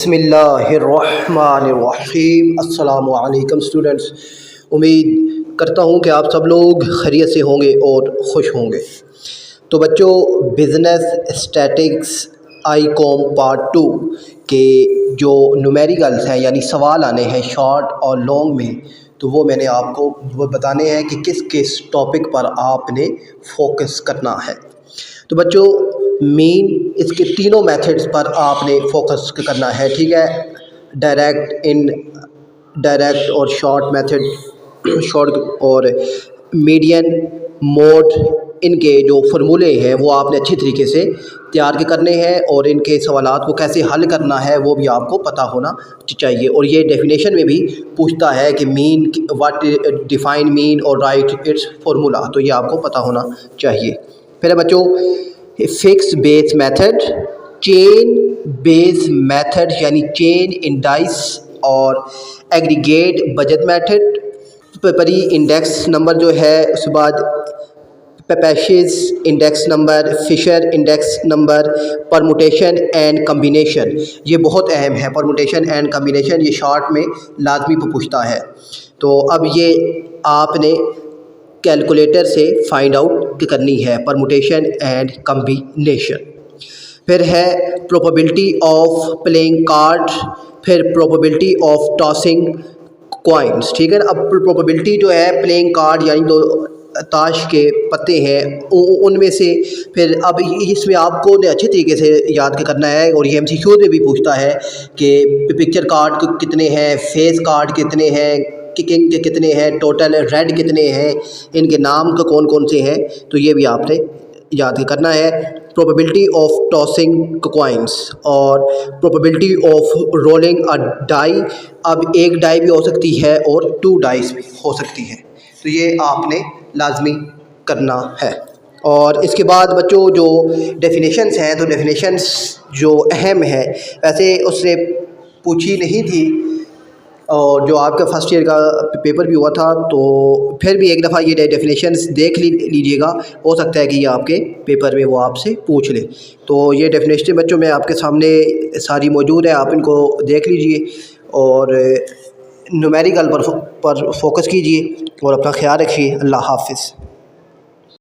بسم اللہ الرحمن الرحیم۔ السلام علیکم اسٹوڈنٹس، امید کرتا ہوں کہ آپ سب لوگ خیریت سے ہوں گے اور خوش ہوں گے۔ تو بچوں، بزنس اسٹیٹکس آئی کوم پارٹ 2 کے جو نومیریکلس ہیں یعنی سوال آنے ہیں شارٹ اور لانگ میں، تو وہ میں نے آپ کو بتانے ہیں کہ کس کس ٹاپک پر آپ نے فوکس کرنا ہے۔ تو بچوں، مین اس کے تینوں میتھڈس پر آپ نے فوکس کرنا ہے، ٹھیک ہے؟ ڈائریکٹ، ان ڈائریکٹ اور شارٹ میتھڈ، شارٹ اور میڈین موڈ، ان کے جو فارمولے ہیں وہ آپ نے اچھی طریقے سے تیار کرنے ہیں، اور ان کے سوالات کو کیسے حل کرنا ہے وہ بھی آپ کو پتہ ہونا چاہیے۔ اور یہ ڈیفینیشن میں بھی پوچھتا ہے کہ مین واٹ ڈیفائن مین اور رائٹ اٹس فارمولا، تو یہ آپ کو پتہ ہونا چاہیے۔ پھر بچوں، fixed base method, chain base method یعنی چین انڈائس، اور ایگریگیٹ بجٹ میتھڈ، پری انڈیکس نمبر جو ہے، اس کے بعد Paasche's index number, Fisher index number, permutation and combination, یہ بہت اہم ہے۔ پرموٹیشن اینڈ کمبینیشن یہ شارٹ میں لازمی پوچھتا ہے، تو اب یہ آپ نے کیلکولیٹر سے فائنڈ آؤٹ کرنی ہے، پرموٹیشن اینڈ کمبینیشن۔ پھر ہے پروبیبلٹی آف پلینگ کارڈ، پھر پروبیبلٹی آف ٹاسنگ کوائنس، ٹھیک ہے نا؟ اب پروبیبلٹی جو ہے پلینگ کارڈ یعنی دو تاش کے پتے ہیں ان میں سے، پھر اب اس میں آپ کو اچھے طریقے سے یاد کرنا ہے، اور یہ ایم سی کیو میں بھی پوچھتا ہے کہ پکچر کارڈ کتنے ہیں، فیس کارڈ کتنے ہیں، کنگ کے کتنے ہیں، ٹوٹل ریڈ کتنے ہیں، ان کے نام کا کون کون سے ہیں، تو یہ بھی آپ نے یاد کرنا ہے۔ پروبیبلٹی آف ٹاسنگ کوائنس اور پروبیبلٹی آف رولنگ اے ڈائی، اب ایک ڈائی بھی ہو سکتی ہے اور 2 ڈائز بھی ہو سکتی ہے، تو یہ آپ نے لازمی کرنا ہے۔ اور اس کے بعد بچوں جو ڈیفینیشنس ہیں، تو ڈیفینیشنس جو اہم ہے، ویسے اس سے پوچھی نہیں تھی، اور جو آپ کا فرسٹ ایئر کا پیپر بھی ہوا تھا، تو پھر بھی ایک دفعہ یہ ڈیفینیشنس دیکھ لیجیے گا، ہو سکتا ہے کہ یہ آپ کے پیپر میں وہ آپ سے پوچھ لے۔ تو یہ ڈیفینیشن بچوں میں آپ کے سامنے ساری موجود ہے، آپ ان کو دیکھ لیجیے اور نومیریکل پر فوکس کیجیے، اور اپنا خیال رکھیے۔ اللہ حافظ۔